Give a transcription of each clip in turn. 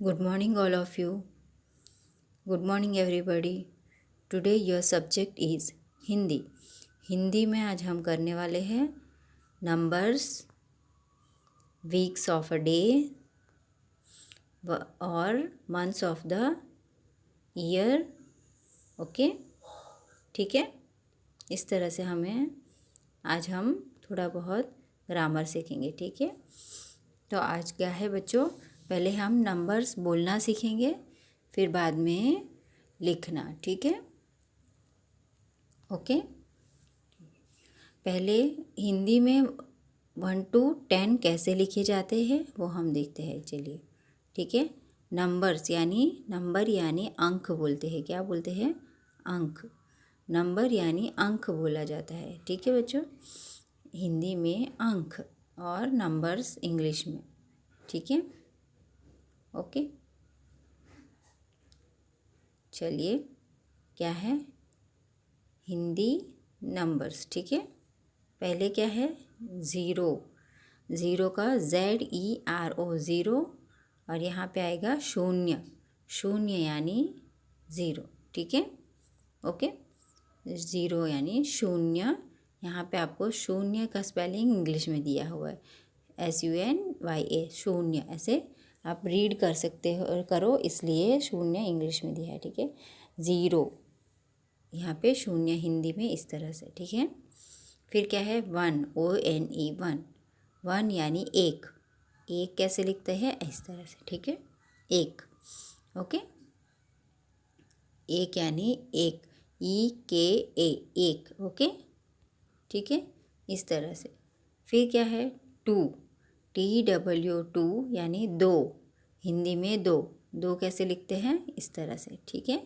Good morning, all of you. Good morning, everybody. Today your subject is Hindi. Hindi में आज हम करने वाले हैं numbers, weeks of a day और months of the year. Okay, ठीक है. इस तरह से आज हम थोड़ा बहुत ग्रामर सीखेंगे. ठीक है. तो आज क्या है बच्चों, पहले हम नंबर्स बोलना सीखेंगे, फिर बाद में लिखना. ठीक है. ओके. पहले हिंदी में 1 to 10 कैसे लिखे जाते हैं वो हम देखते हैं. चलिए, ठीक है. नंबर्स यानी नंबर यानी अंक बोलते हैं. क्या बोलते हैं? अंक. नंबर यानी अंक बोला जाता है. ठीक है बच्चों, हिंदी में अंक और नंबर्स इंग्लिश में. ठीक है. ओके. चलिए, क्या है हिंदी नंबर्स. ठीक है. पहले क्या है? ज़ीरो. ज़ीरो का ZERO, ज़ीरो. और यहाँ पे आएगा शून्य. शून्य यानी ज़ीरो. ठीक है. ओके. ज़ीरो यानी शून्य. यहाँ पे आपको शून्य का स्पेलिंग इंग्लिश में दिया हुआ है, SUNYA, शून्य. ऐसे आप रीड कर सकते हो और करो, इसलिए शून्य इंग्लिश में दिया है. ठीक है. ज़ीरो, यहाँ पे शून्य हिंदी में इस तरह से. ठीक है. फिर क्या है? One, ONE, one. वन यानी एक. एक कैसे लिखते हैं? इस तरह से. ठीक है. एक. ओके. एक यानी एक, EKA, एक. ओके. ठीक है. इस तरह से. फिर क्या है? टू. TW, यानी दो. हिंदी में दो. दो कैसे लिखते हैं? इस तरह से. ठीक है.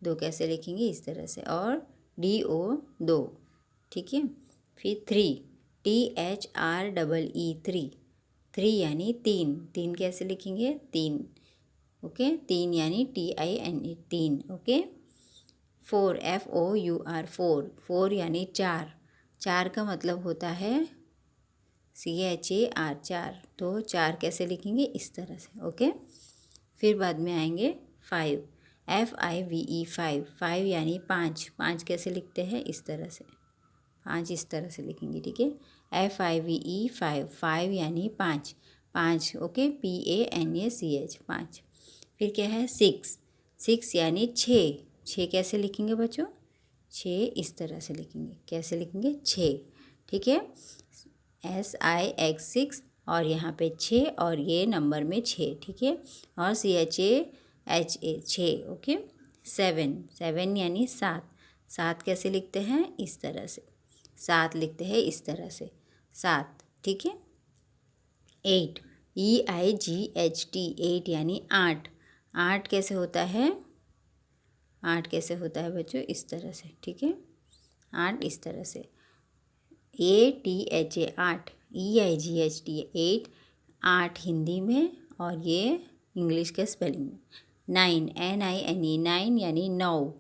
दो कैसे लिखेंगे? इस तरह से. और DO, दो. ठीक है. फिर थ्री. THREE, three. थ्री यानी तीन. तीन कैसे लिखेंगे? तीन. ओके. तीन यानी TINE, तीन. Okay. Four, FOUR, four. Four यानी चार. चार का मतलब होता है CHAR, चार. तो चार कैसे लिखेंगे? इस तरह से. ओके. फिर बाद में आएंगे फाइव. FIVE, five. फाइव यानी पाँच. पाँच कैसे लिखते हैं? इस तरह से. पाँच इस तरह से लिखेंगे. ठीक है. FIVE, five. फाइव यानी पाँच. पाँच. ओके. PANACH, पाँच. फिर क्या है? सिक्स. सिक्स यानी छः. छः कैसे लिखेंगे बच्चों? छः इस तरह से लिखेंगे. कैसे लिखेंगे? छः. ठीक है. SIX, six. और यहाँ पे छः, और ये नंबर में छः. ठीक है. और CHAHA, छः. ओके. सेवन. सेवन यानी सात. सात कैसे लिखते हैं? इस तरह से. सात लिखते हैं इस तरह से. सात. ठीक है. एट. EIGHT, एट यानी आठ. आठ कैसे होता है? आठ कैसे होता है बच्चों? इस तरह से. ठीक है. आठ इस तरह से. ATHA, आठ. EIGHT, eight. आठ हिंदी में, और ये इंग्लिश के स्पेलिंग में. नाइन. NINE, नाइन यानी नौ.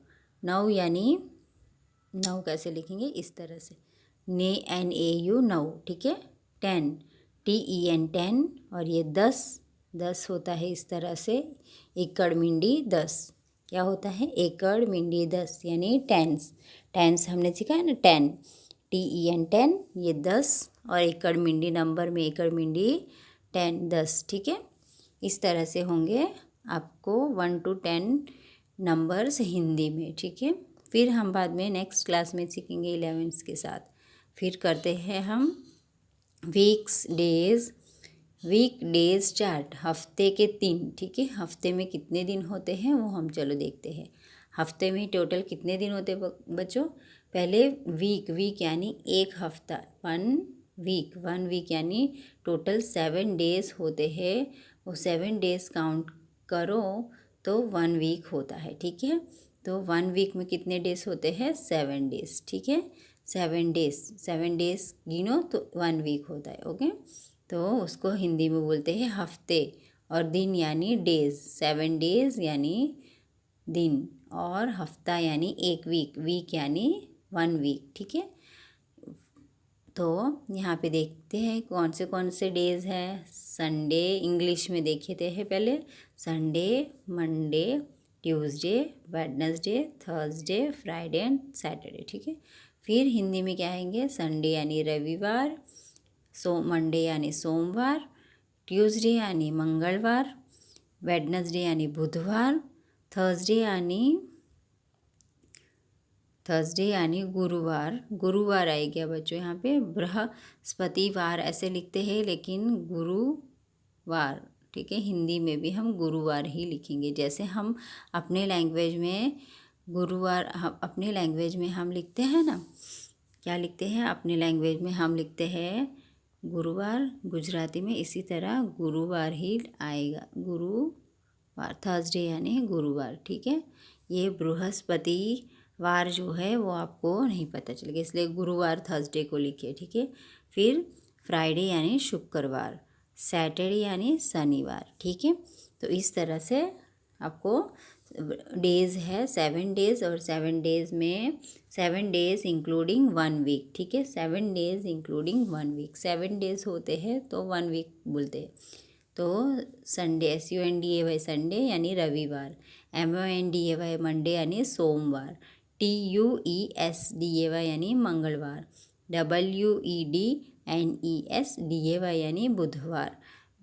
नौ यानी नौ कैसे लिखेंगे? इस तरह से. NAU, नौ. ठीक है. टेन. TEN, ten. और ये दस. दस होता है इस तरह से. एकड़ मिंडी दस. क्या होता है? एकड़ मिंडी दस यानी टेंस. टेंस हमने सीखा है ना, टेन. TEN, ten. ये दस. और एकड़ मिंडी नंबर में एकड़ मिंडी टेन, दस. ठीक है. इस तरह से होंगे आपको 1 to 10 नंबर्स हिंदी में. ठीक है. फिर हम बाद में नेक्स्ट क्लास में सीखेंगे 11th के साथ. फिर करते हैं हम weeks, days. Week days chart, हफ्ते के दिन. ठीक है. हफ्ते में कितने दिन होते हैं वो हम चलो देखते हैं. हफ्ते में टोटल कितने दिन होते हैं बच्चों? पहले वीक. वीक यानी एक हफ्ता. One week. वन वीक यानी टोटल 7 डेज होते हैं. वो 7 डेज काउंट करो तो 1 वीक होता है. ठीक है. तो 1 वीक में कितने डेज होते हैं? 7 डेज. ठीक है. 7 डेज. 7 डेज गिनो तो 1 वीक होता है. ओके. तो उसको हिंदी में बोलते हैं हफ्ते. और दिन यानी डेज. 7 डेज यानी दिन. और हफ्ता यानी एक वीक. वीक यानी 1 वीक. ठीक है. तो यहाँ पे देखते हैं कौन से डेज़ हैं। संडे इंग्लिश में देखे थे पहले, Sunday, Monday, Tuesday, Wednesday, Thursday, Friday and Saturday, ठीक है। फिर हिंदी में क्या आएंगे, संडे यानी रविवार, मंडे यानी सोमवार, ट्यूसडे यानी मंगलवार, वेडनेसडे यानी बुधवार, थर्सडे यानी गुरुवार आएगा बच्चों। यहाँ पे बृहस्पतिवार ऐसे लिखते हैं, लेकिन गुरुवार, ठीक है, हिंदी में भी हम गुरुवार ही लिखेंगे। जैसे हम अपने लैंग्वेज में हम लिखते हैं ना, क्या लिखते हैं, अपने लैंग्वेज में हम लिखते हैं गुरुवार, गुजराती में इसी तरह गुरुवार ही आएगा, गुरुवार, थर्सडे यानी गुरुवार, ठीक है। ये बृहस्पतिवार जो है वो आपको नहीं पता चलेगा, इसलिए गुरुवार थर्सडे को लिखिए, ठीक है। फिर फ्राइडे यानी शुक्रवार, सैटरडे यानी शनिवार, ठीक है। तो इस तरह से आपको डेज़ है 7 डेज़, और 7 डेज़ में 7 डेज़ इंक्लूडिंग 1 वीक, ठीक है। 7 डेज़ इंक्लूडिंग 1 वीक, 7 डेज़ होते हैं तो 1 वीक बोलते हैं। तो संडे, SUNDAY संडे यानी रविवार, MONDAY मंडे यानी सोमवार, TUESDAY यानी मंगलवार, WEDNESDAY यानी बुधवार,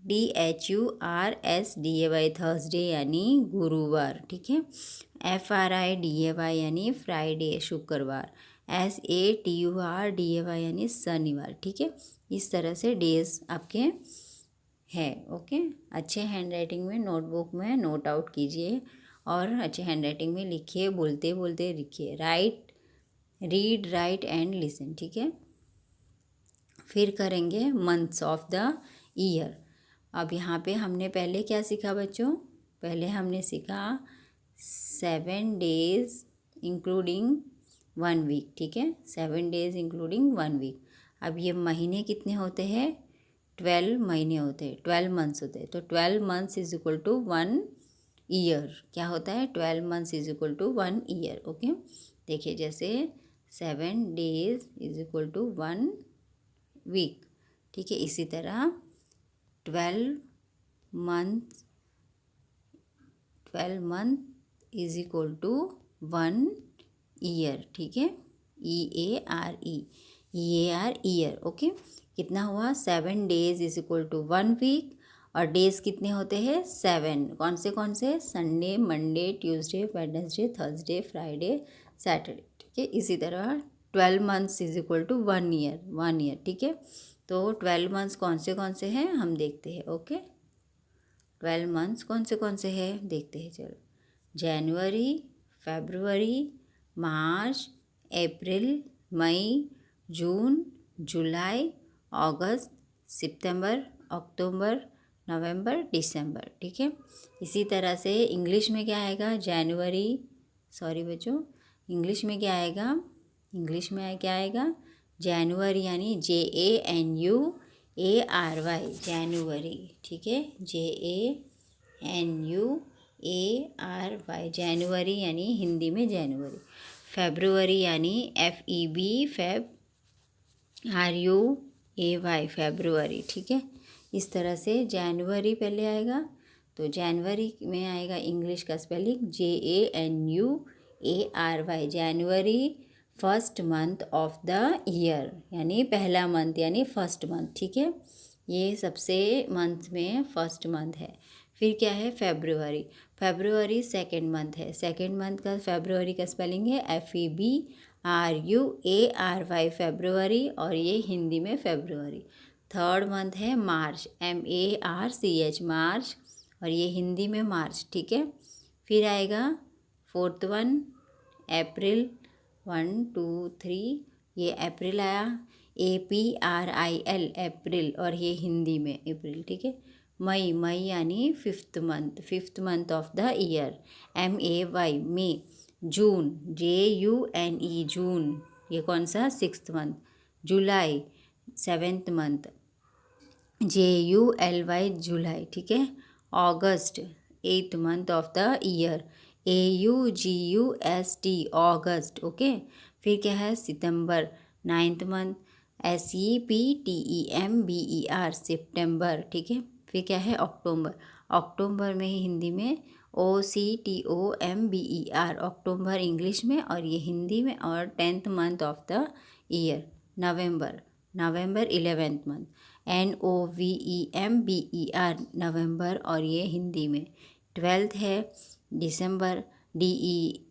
THURSDAY थर्सडे यानी गुरुवार, ठीक है। FRIDAY यानी फ्राइडे शुक्रवार, SATURDAY यानी शनिवार, ठीक है। इस तरह से डेज आपके है, ओके। अच्छे हैंड राइटिंग में नोटबुक में नोट आउट कीजिए और अच्छे हैंड राइटिंग में लिखिए, बोलते बोलते लिखिए, रीड राइट एंड लिसन, ठीक है। फिर करेंगे मंथ्स ऑफ द ईयर। अब यहाँ पे हमने पहले क्या सीखा बच्चों, पहले हमने सीखा 7 डेज़ इंक्लूडिंग 1 वीक, ठीक है, 7 डेज़ इंक्लूडिंग 1 वीक। अब ये महीने कितने होते हैं, 12 महीने होते हैं, 12 मंथ्स होते हैं। तो 12 months is equal to 1 year, क्या होता है, 12 months is equal to 1 year, okay. देखिए जैसे 7 days is equal to 1 week, ठीक है। इसी तरह 12 month is equal to 1 year, ठीक है, EAR ईयर, ओके। कितना हुआ, 7 days is equal to 1 week, और डेज़ कितने होते हैं, 7, कौन से, Sunday, Monday, Tuesday, Wednesday, Thursday, Friday, Saturday, ठीक है। इसी तरह 12 months is equal to 1 year, ठीक है। तो 12 मंथ्स कौन से हैं हम देखते हैं, ओके। 12 मंथ्स कौन से हैं देखते हैं, चलो। जनवरी, फरवरी, मार्च, अप्रैल, मई, जून, जुलाई, अगस्त, सितंबर, अक्टूबर, नवंबर, दिसंबर, ठीक है। इसी तरह से इंग्लिश में क्या आएगा, जनवरी, सॉरी बच्चों, इंग्लिश में क्या आएगा, जनवरी यानी JANUARY, जनवरी, ठीक है, JANUARY, जनवरी यानी हिंदी में जनवरी। फरवरी यानी FEB RUAY, फरवरी, ठीक है। इस तरह से जनवरी पहले आएगा, तो जनवरी में आएगा इंग्लिश का spelling JANUARY, January, first month of the year, यानी पहला मंथ यानी फर्स्ट मंथ, ठीक है। ये सबसे मंथ में फर्स्ट मंथ है। फिर क्या है, फरवरी सेकेंड मंथ है, सेकेंड मंथ का फरवरी का स्पेलिंग है FEBRUARY, फरवरी, और ये हिंदी में फरवरी। थर्ड मंथ है मार्च, MARCH, मार्च, और ये हिंदी में मार्च, ठीक है। फिर आएगा फोर्थ वन अप्रैल, 1 2 3, ये अप्रैल आया, APRIL, अप्रैल, और ये हिंदी में अप्रैल, ठीक है। मई यानी fifth month of the year, MAY, मई। जून, JUNE, जून, ये कौन सा, 6th मंथ। जुलाई, 7th मंथ, JULY, जुलाई, ठीक है। अगस्त, 8th month of the year, AUGUST, अगस्त, ओके। फिर क्या है, सितंबर, 9th मंथ, SEPTEMBER सितंबर, ठीक है। फिर क्या है अक्टूबर, अक्टूबर में ही हिंदी में OCTOMBER, अक्टूबर इंग्लिश में और ये हिंदी में। और 10th month of the year November, November 11th month, NOVEMBER नवंबर और ये हिंदी में। 12th है दिसंबर, DECEMBER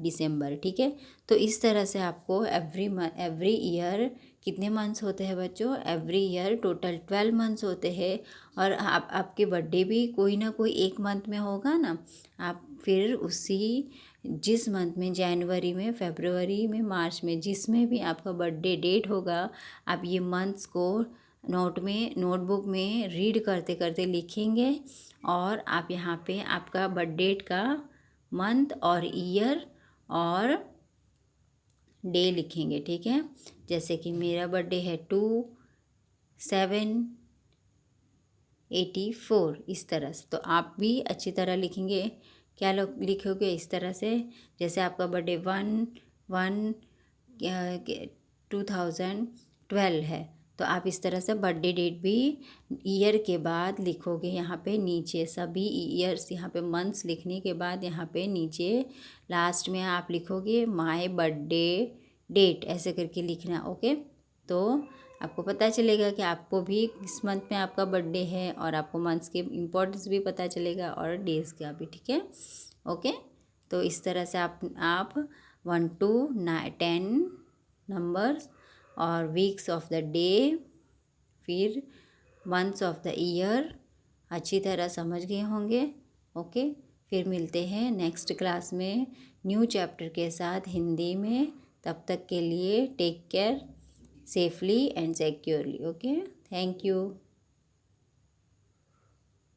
दिसंबर, ठीक है। तो इस तरह से आपको एवरी ईयर कितने मंथ्स होते हैं बच्चों, एवरी ईयर टोटल 12 मंथ्स होते हैं। और आपके बर्थडे भी कोई ना कोई एक मंथ में होगा ना, आप फिर उसी जिस मंथ में, जनवरी में, फरवरी में, मार्च में, जिसमें भी आपका बर्थडे डेट होगा, आप ये मंथ्स को नोटबुक में रीड करते करते लिखेंगे। और आप यहाँ पे आपका बर्थडे का मंथ और ईयर और डे लिखेंगे, ठीक है। जैसे कि मेरा बर्थडे है 2/7/84, इस तरह से। तो आप भी अच्छी तरह लिखेंगे। क्या लिखोगे इस तरह से, जैसे आपका बर्थडे 1/1/2012 है, तो आप इस तरह से बर्थडे डेट भी ईयर के बाद लिखोगे यहाँ पे नीचे। सभी ईयर्स यहाँ पे मंथ्स लिखने के बाद यहाँ पे नीचे लास्ट में आप लिखोगे माय बर्थडे डेट, ऐसे करके लिखना, ओके। तो आपको पता चलेगा कि आपको भी इस मंथ में आपका बर्थडे है, और आपको मंथ्स के इम्पोर्टेंस भी पता चलेगा और डेज़ का भी, ठीक है, ओके। तो इस तरह से आप 1 to 10 नंबर्स और वीक्स ऑफ द डे, फिर मंथ्स ऑफ द ईयर अच्छी तरह समझ गए होंगे, ओके। फिर मिलते हैं नेक्स्ट क्लास में न्यू चैप्टर के साथ हिंदी में। तब तक के लिए take care safely and securely, okay. Thank you.